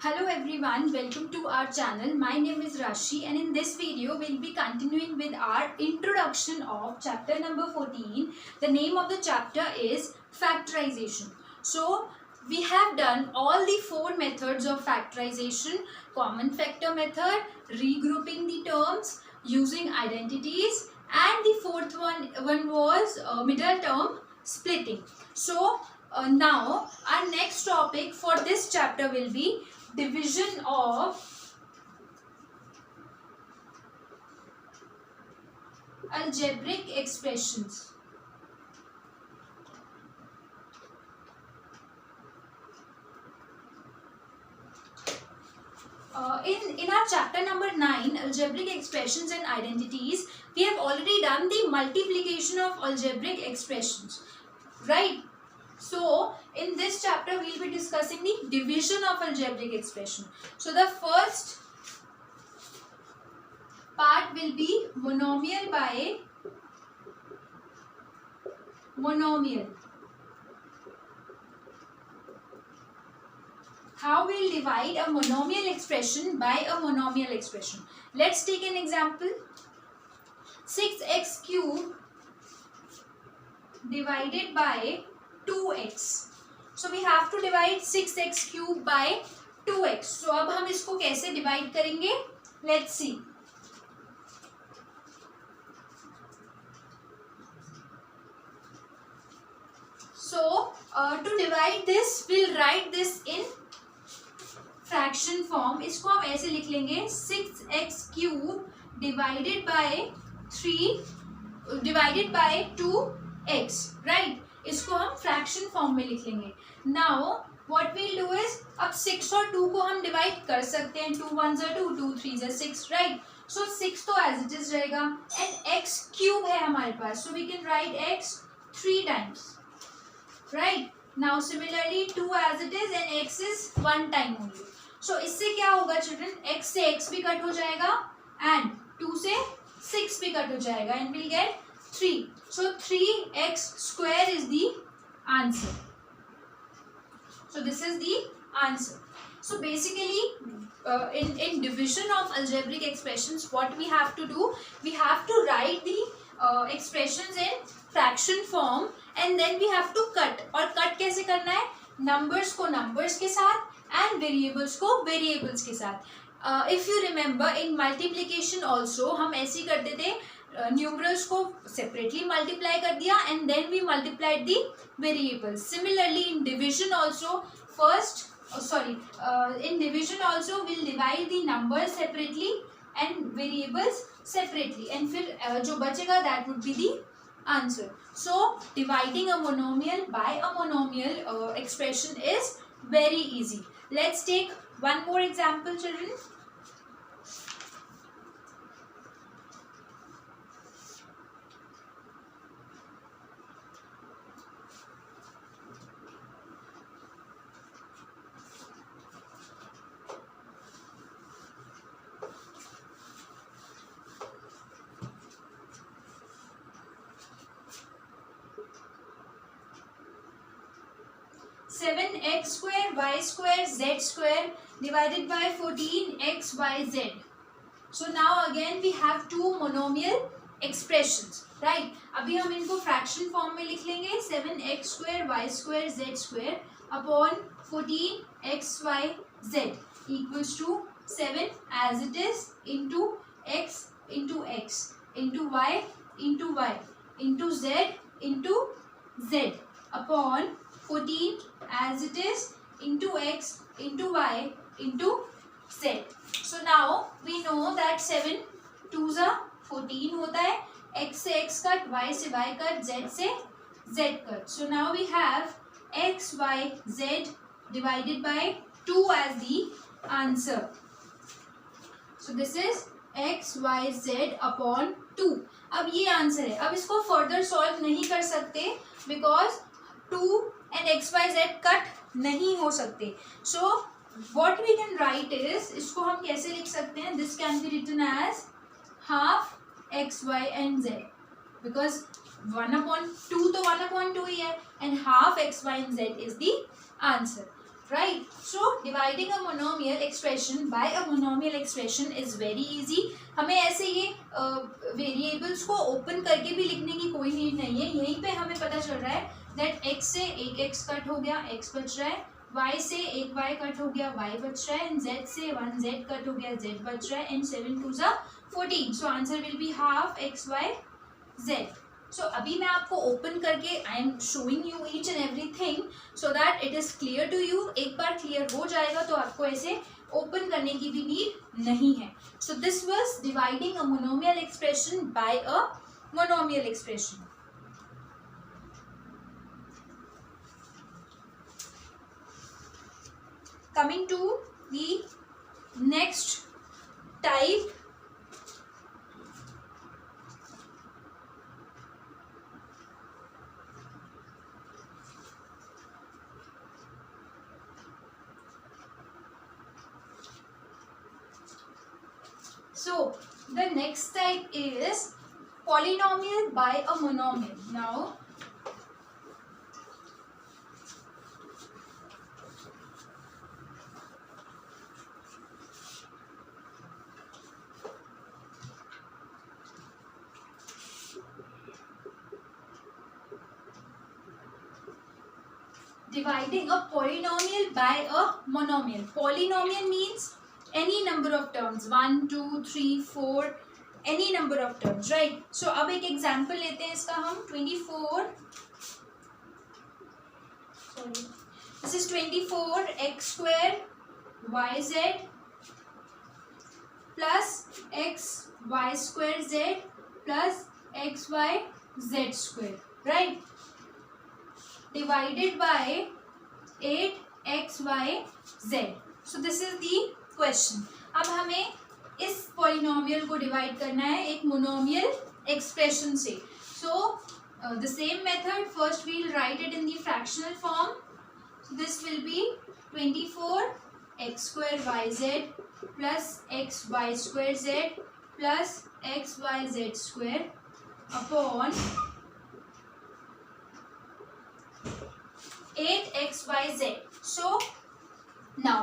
Hello everyone, welcome to our channel. My name is Rashi and in this video we'll be continuing with our introduction of chapter number 14. The name of the chapter is factorization. So we have done all the four methods of factorization: common factor method, regrouping the terms, using identities, and the fourth one was middle term splitting. So now our next topic for this chapter will be division of algebraic expressions. In our chapter number 9, algebraic expressions and identities, we have already done the multiplication of algebraic expressions, right? So in this chapter we will be discussing the division of algebraic expression. So the first part will be monomial by monomial. How we'll divide a monomial expression by a monomial expression. Let's take an example. 6x cube divided by 2x. So we have to divide 6x cube by 2x. So अब हम इसको कैसे divide करेंगे? Let's see. So to divide this, we'll write this in fraction form. इसको हम ऐसे लिख लेंगे 6x cube divided by 2x, right? इसको हम फ्रैक्शन फॉर्म में लिख लेंगे. Now what we'll do is, अब 6 और 2 को हम डिवाइड कर सकते हैं. 2 1 ज़ा 2, 2 3 ज़ा 6, राइट? सो 6 तो एज इट इज रहेगा एंड x क्यूब है हमारे पास, so we can write x 3 times, right? Now similarly 2 as it is and x is 1 time only. So इससे क्या होगा चिल्ड्रन, x से x भी कट हो जाएगा एंड 2 से 6 भी कट हो जाएगा and will get 3. So 3x square is the answer. So this is the answer. So basically in division of algebraic expressions, what we have to do, we have to write the expressions in fraction form and then we have to cut. और cut कैसे करना है? numbers को numbers के साथ and variables को variables के साथ. If you remember in multiplication also हम ऐसे ही करते थे, न्यूमरल्स को सेपरेटली मल्टीप्लाई कर दिया and then we multiplied the variables. Similarly in division also in division also we'll divide the numbers separately and variables separately and फिर जो बचेगा that would be the answer. So dividing a monomial by a monomial expression is very easy. Let's take one more example, children. Seven x square y square z square divided by 14x y z. So now again we have two monomial expressions, right? अभी हम इनको fraction form में लिख लेंगे. 7x square y square z square upon 14xy z equals to 7 as it is into x into y into z upon 14 as it is into x into y into z. So now we know that 7 2 ज़ा 14 होता है, x से x cut, y से y cut, z से z cut. So now we have x y z divided by 2 as the answer. So this is x y z upon 2. अब ये answer है. अब इसको फर्दर सॉल्व नहीं कर सकते because 2 and x y z cut नहीं हो सकते. So what we can write is, इसको हम कैसे लिख सकते हैं? This can be written as half x y and z because 1/2 तो 1/2 ही है and half x y and z is the answer. right? So dividing a monomial expression by a monomial expression is very easy. हमें ऐसे ये variables को open करके भी लिखने की कोई नीड नहीं है. यहीं पे हमें पता चल रहा है दैट x से एक x कट हो गया, x बच रहा है, y से एक y कट हो गया, y बच रहा है, एंड z से 1 z कट हो गया, z बच रहा है, and 7 2 14. So answer will be half x y z. So अभी मैं आपको ओपन करके I am showing you each and everything so that it is clear to you. एक बार क्लियर हो जाएगा तो आपको ऐसे ओपन करने की भी नीड नहीं है. So this was dividing a monomial expression by a monomial expression. Coming to the next type, so the next type is polynomial by a monomial. Now dividing a polynomial by a monomial. Polynomial means any number of terms, 1 2 3 4, any number of terms, right? So अब एक example लेते हैं इसका हम. 24, sorry, this is 24 x square yz plus x y square z plus x y z square, right? Divided by 8xyz. So this is the question. अब हमें इस polynomial को डिवाइड करना है एक मोनोमियल एक्सप्रेशन से. So the same method, first we will write it in the fractional form. So this will be 24 x square yz plus x y square z plus x y z square upon 8xyz. So now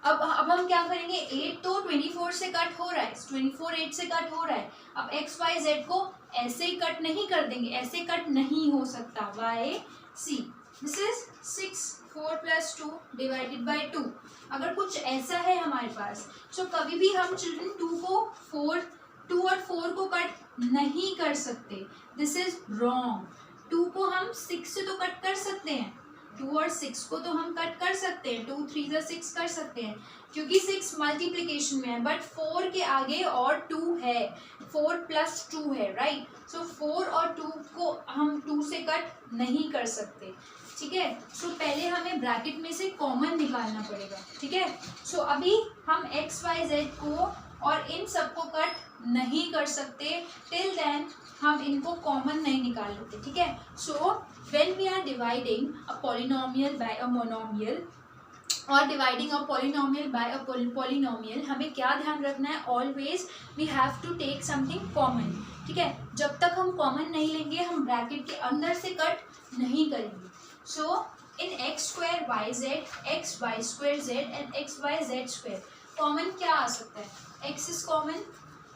अब हम क्या करेंगे, 8 तो 24 से cut हो रहा है, 24 8 से कट हो रहा है. अब एक्स वाई जेड को ऐसे ही कट नहीं कर देंगे, ऐसे कट नहीं हो सकता. Why see, this is 6 4 + 2 divided by 2. अगर कुछ ऐसा है हमारे पास, सो कभी भी हम चिल्ड्रन 2 और 4 को कट नहीं कर सकते. This is wrong. 2 को हम 6 से तो कट कर सकते हैं, 2 और 6 को तो हम कट कर सकते हैं, 2 3 6 कर सकते हैं क्योंकि 6 मल्टीप्लिकेशन में है. बट 4 के आगे और 2 है, 4 + 2 है, राइट? सो 4 और 2 को हम 2 से कट नहीं कर सकते. ठीक है. सो पहले हमें ब्रैकेट में से कॉमन निकालना पड़ेगा. ठीक है. सो अभी हम एक्स वाई जेड को और इन सबको कट नहीं कर सकते. टिल देन हम इनको कॉमन नहीं निकाल लेते. ठीक है. So when we are dividing a polynomial by a monomial और dividing a polynomial by a polynomial, हमें क्या ध्यान रखना है, always we have to take something common. ठीक है. जब तक हम कॉमन नहीं लेंगे हम ब्रैकेट के अंदर से कट नहीं करेंगे. So in x square y z, x y square z and x y z square, common क्या आ सकता है? X is common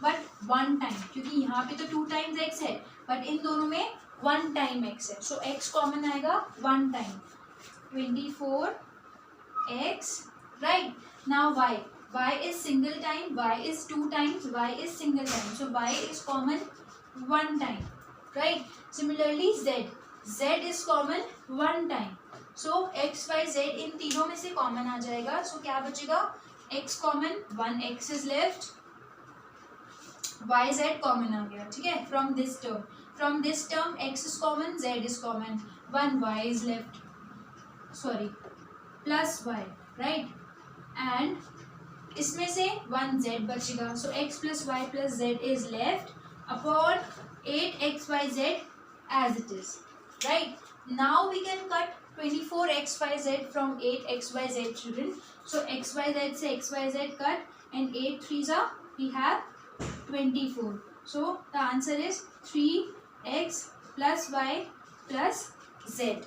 but 1 time, क्योंकि यहाँ पे तो 2 टाइम्स एक्स है बट इन दोनों में 1 टाइम एक्स है. सो एक्स कॉमन आएगा 1 time, 24 x, right? Now y is single time, y is 2 times, y is single time, so y is common 1 time, right? Similarly z is common 1 time, so x y z इन तीनों में से common आ जाएगा. so क्या बचेगा? x common, 1 x is left, y z common आ गया. ठीक है. from this term x is common, z is common, 1 y is left, sorry, plus y, right? and इसमें से 1 z बचेगा. so x plus y plus z is left upon 8xyz as it is, right? now we can cut 24xyz from 8xyz, children. so xyz से xyz cut and 8 3s are, we have 24. so the answer is 3x plus y plus z.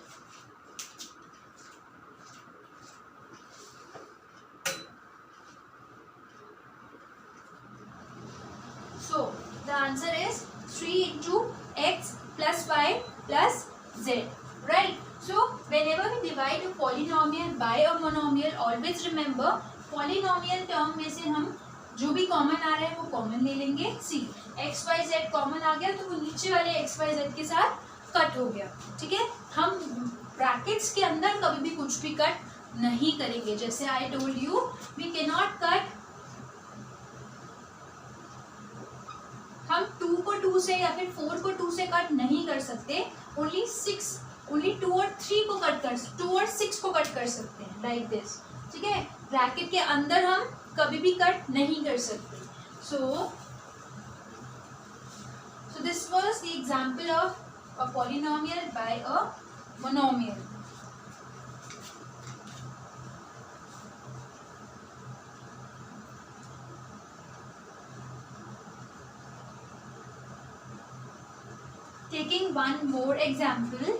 answer is 3 into x plus y plus z, right? So whenever we divide a polynomial by a monomial, always remember polynomial term में से हम जो भी common आ रहा है वो common ले लेंगे. सी एक्स वाई जेड कॉमन आ गया तो वो नीचे वाले एक्स वाई जेड के साथ कट हो गया. ठीक है, हम ब्रैकेट्स के अंदर कभी भी कुछ भी कट नहीं करेंगे. जैसे I told you, we can not cut, हम 2 को 2 से या फिर 4 को 2 से कट नहीं कर सकते. ओनली 2 और 3 को कट कर, 2 और 6 को कट कर सकते हैं, लाइक दिस. ठीक है, ब्रैकेट के अंदर हम कभी भी कट नहीं कर सकते. So this was the example of a polynomial by a monomial. Taking one more example,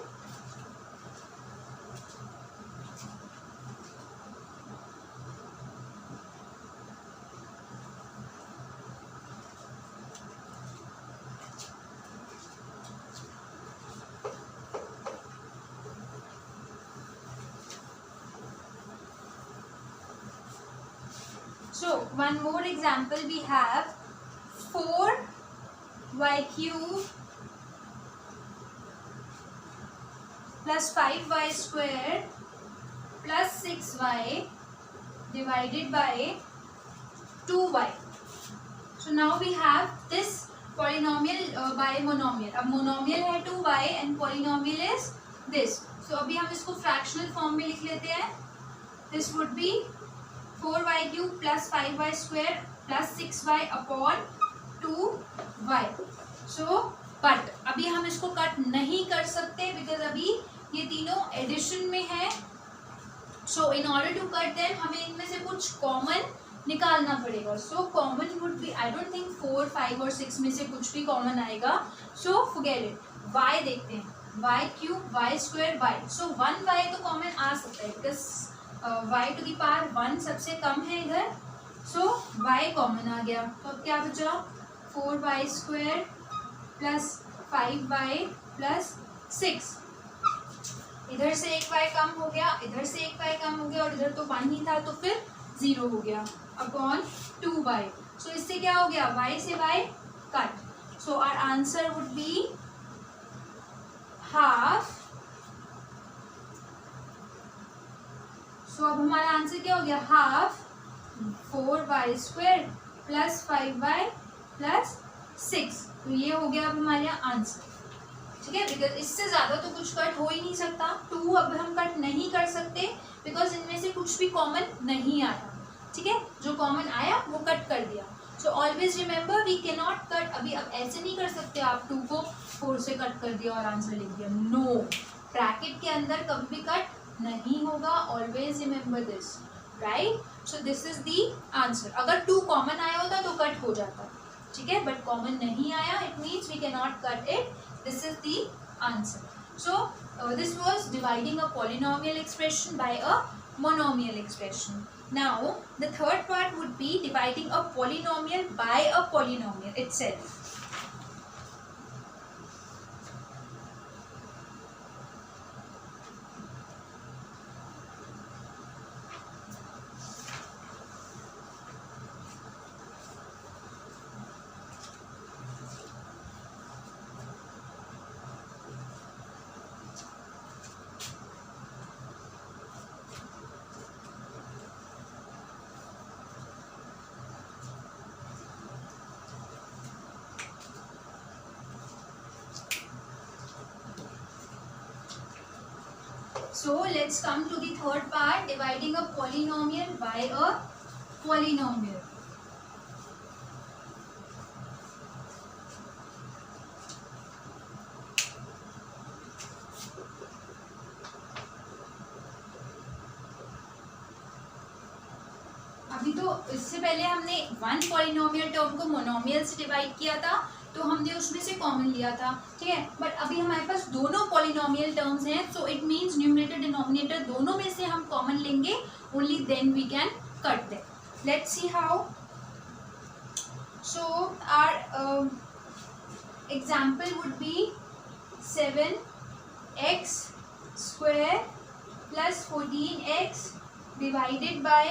so one more example we have 4y cube plus 5y square plus 6y divided by 2y. So now we have this polynomial by monomial. अब monomial है 2y and polynomial is this. So अभी हम इसको fractional form में लिख लेते हैं. This would be 4y cube plus 5y square plus 6y upon 2y. So but अभी हम इसको कट नहीं कर सकते बिकॉज अभी ये तीनों एडिशन में है. So in order to cut them हमें इनमें से कुछ कॉमन निकालना पड़ेगा. So common would be, I don't think 4, 5 और 6 में से कुछ भी कॉमन आएगा. So forget it. y देखते हैं, y cube y square y. So 1y तो कॉमन आ सकता है because y to the power 1 सबसे कम है इधर. सो y कॉमन आ गया. तो अब क्या बचा, 4y square plus 5y plus 6. इधर से एक y कम हो गया, इधर से एक y कम हो गया और इधर तो 1 ही था तो फिर 0 हो गया अपॉन 2y. सो इससे क्या हो गया, y से y cut. So our answer would be half. So अब हमारा आंसर क्या हो गया, half 4y square plus 5y plus 6. तो ये हो गया अब हमारे यहाँ आंसर. ठीक है, बिकॉज इससे ज़्यादा तो कुछ कट हो ही नहीं सकता. 2 अब हम कट नहीं कर सकते बिकॉज इनमें से कुछ भी कॉमन नहीं आया. ठीक है, जो कॉमन आया वो कट कर दिया. So always remember we can not cut. अभी अब ऐसे नहीं कर सकते आप 2 को 4 से कट कर दिया और आंसर लिख दिया. नो, ब्रैकेट के अंदर कभी भी कट नहीं होगा. Always remember this, right. So this is the answer. अगर 2 कॉमन आया होता तो कट हो जाता. ठीक है, बट कॉमन नहीं आया, it means we can not cut it. This is the answer. So this was dividing a polynomial expression by a monomial expression. Now the third part would be dividing a polynomial by a polynomial itself. So let's come to the third part, dividing a polynomial by a polynomial. अभी तो इससे पहले हमने one polynomial term को monomial से divide किया था तो हमने उसमें से कॉमन लिया था. ठीक है, बट अभी हमारे पास दोनों पॉलिनोमियल टर्म्स हैं. So it means numerator denominator दोनों में से हम कॉमन लेंगे. Only then we can cut them. Let's see how. So our example would be 7x square plus 14x divided by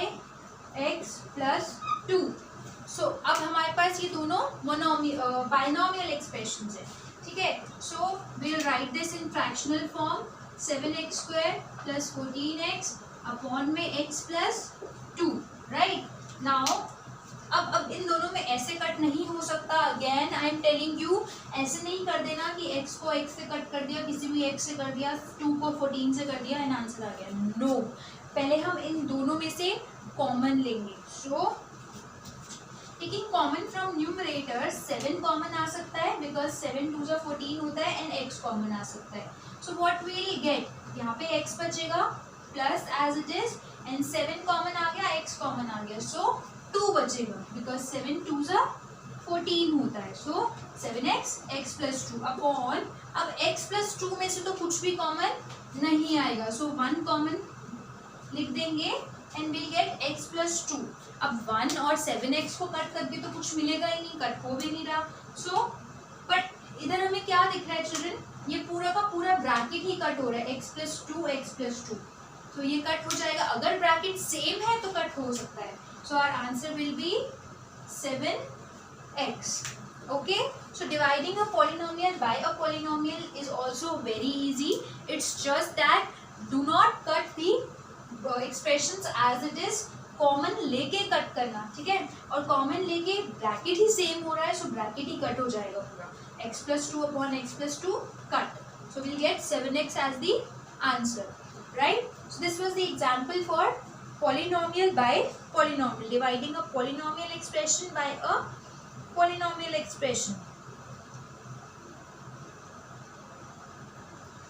x plus 2. So अब हमारे पास ये दोनों बाइनोमियल एक्सप्रेशंस है, ठीक है. सो we'll write this in fractional form. 7x square plus 14x upon में x plus 2, right? Now अब इन दोनों में ऐसे कट नहीं हो सकता. Again I am telling you, ऐसे नहीं कर देना कि x को x से कट कर दिया, किसी भी x से कर दिया, 2 को 14 से कर दिया एंड आंसर आ गया. नो, पहले हम इन दोनों में से कॉमन लेंगे. So taking common from numerator 7 common आ सकता है बिकॉज 7 2 14 होता है एंड x कॉमन आ सकता है. सो व्हाट विल गेट, यहाँ पे x बचेगा plus as it is and 7 common आ गया, x कॉमन आ गया. सो 2 बचेगा बिकॉज 7 2 14 होता है. सो 7x x plus 2 अपॉन, अब x plus 2 में से तो कुछ भी कॉमन नहीं आएगा. सो 1 कॉमन लिख देंगे and will get x plus 2. अब 1 और 7x को कट कर दे तो कुछ मिलेगा ही नहीं, कट हो भी नहीं रहा. सो बट इधर हमें क्या दिख रहा है चिल्ड्रन, ये पूरा का पूरा ब्रैकेट ही कट हो रहा है, x plus 2 x plus 2. तो ये कट हो जाएगा. अगर ब्रैकेट सेम है तो कट हो सकता है. So our answer will be 7x. Okay, so dividing a polynomial by a polynomial is also very easy. It's just that do not cut the expressions as it is. Common लेके cut करना, ठीक है. और common लेके bracket ही same हो रहा है, so bracket ही cut हो जाएगा पूरा. x plus 2 upon x plus 2 cut. So we'll get 7x as the answer, right? So this was the example for polynomial by polynomial, dividing a polynomial expression by a polynomial expression.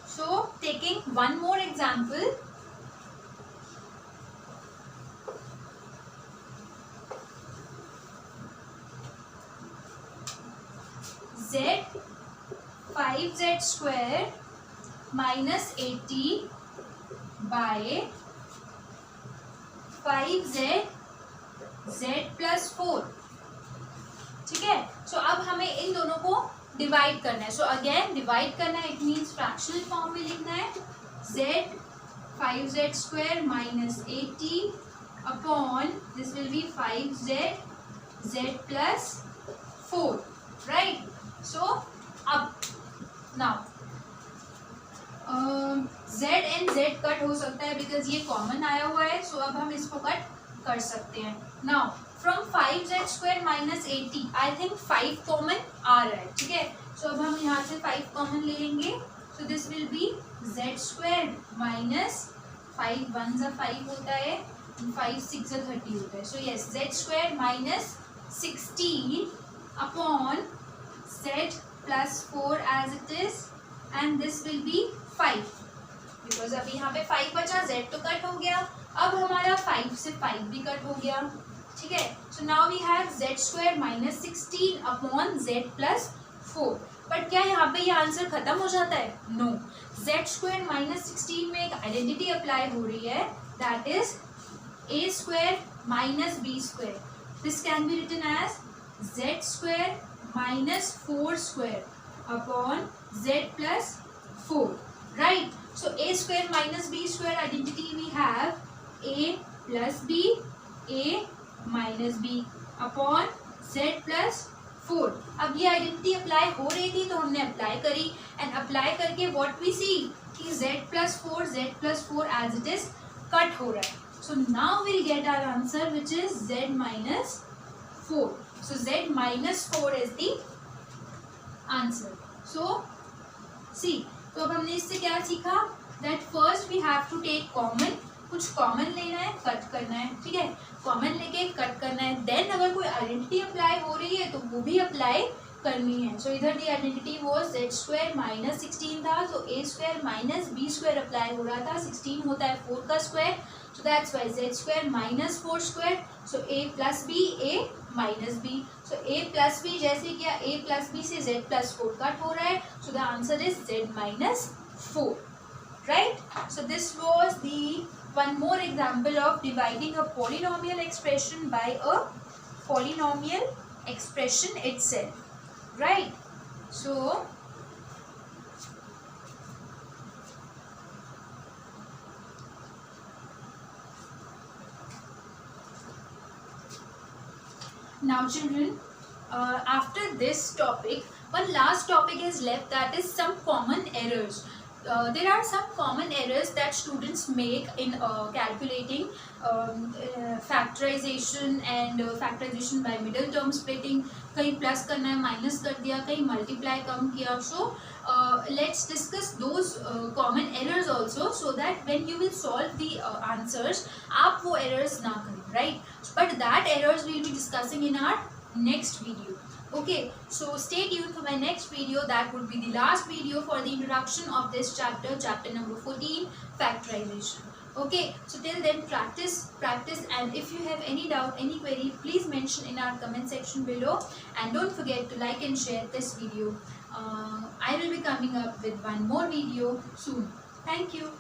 So taking one more example, z 5z square minus 80 by 5z z plus 4, ठीक है. सो अब हमें इन दोनों को divide करना है. So again divide करना है, इट मीन्स फ्रैक्शनल फॉर्म में लिखना है. z 5z square minus 80 upon this will be 5z z plus 4, right. So अब now z and z cut हो सकता है बिकॉज ये कॉमन आया हुआ है. सो अब हम इसको कट कर सकते हैं. Now from 5z square minus 80 I think 5 common आ रहा है, ठीक है. सो अब हम यहाँ से 5 कॉमन ले लेंगे. So this will B z square minus 5 1 5 होता है, 5 6 30 होता है. So yes, z square minus 16 upon z plus 4 as it is and this will be 5 because अभी यहाँ पे 5 बचा, z तो कट हो गया. अब हमारा 5 से 5 भी कट हो गया, ठीक है. So now we have z square minus 16 upon z plus 4. But क्या यहाँ पे ये आंसर खत्म हो जाता है? नो. z स्क्वायर माइनस 16 में एक आइडेंटिटी अप्लाई हो रही है, that is a square minus b square. This can be written as z square minus 4 square upon z plus 4, right? So a square minus b square identity we have a plus b, a minus b upon z plus 4. अब ये identity apply हो रही थी तो हमने apply करी and apply करके what we सी कि z plus 4 as it is cut हो रहा है. So now we'll get our answer which is z minus 4. So z minus 4 is the answer. So see, तो अब हमने इससे क्या सीखा, that first we have to take common, कुछ कॉमन लेना है, कट करना है, ठीक है. कॉमन लेके कट करना है. देन अगर कोई आइडेंटिटी अप्लाई हो रही है तो वो भी अप्लाई करनी है. सो इधर दी आइडेंटिटी वो z स्क्वायर माइनस 16 था, तो a square minus b square apply हो रहा था. 16 होता है 4 का square, so that's why z square minus 4 square. So a plus b, a minus b. So a plus b जैसे किया, a plus b से z plus 4 कट हो रहा है. So the answer is z minus 4, right? So this was the one more example of dividing a polynomial expression by a polynomial expression itself, right? So now children, after this topic, one last topic is left, that is some common errors. There are some common errors that students make in calculating factorization and factorization by middle term splitting. कहीं plus करना है minus कर दिया, कहीं multiply कम किया. So let's discuss those common errors also, so that when you will solve the answers आप वो errors ना करें, right? But that errors we will be discussing in our next video. Okay, so stay tuned for my next video. That would be the last video for the introduction of this chapter, chapter number 14, factorization. Okay, so till then practice, and if you have any doubt, any query, please mention in our comment section below, and don't forget to like and share this video. I will be coming up with one more video soon. Thank you.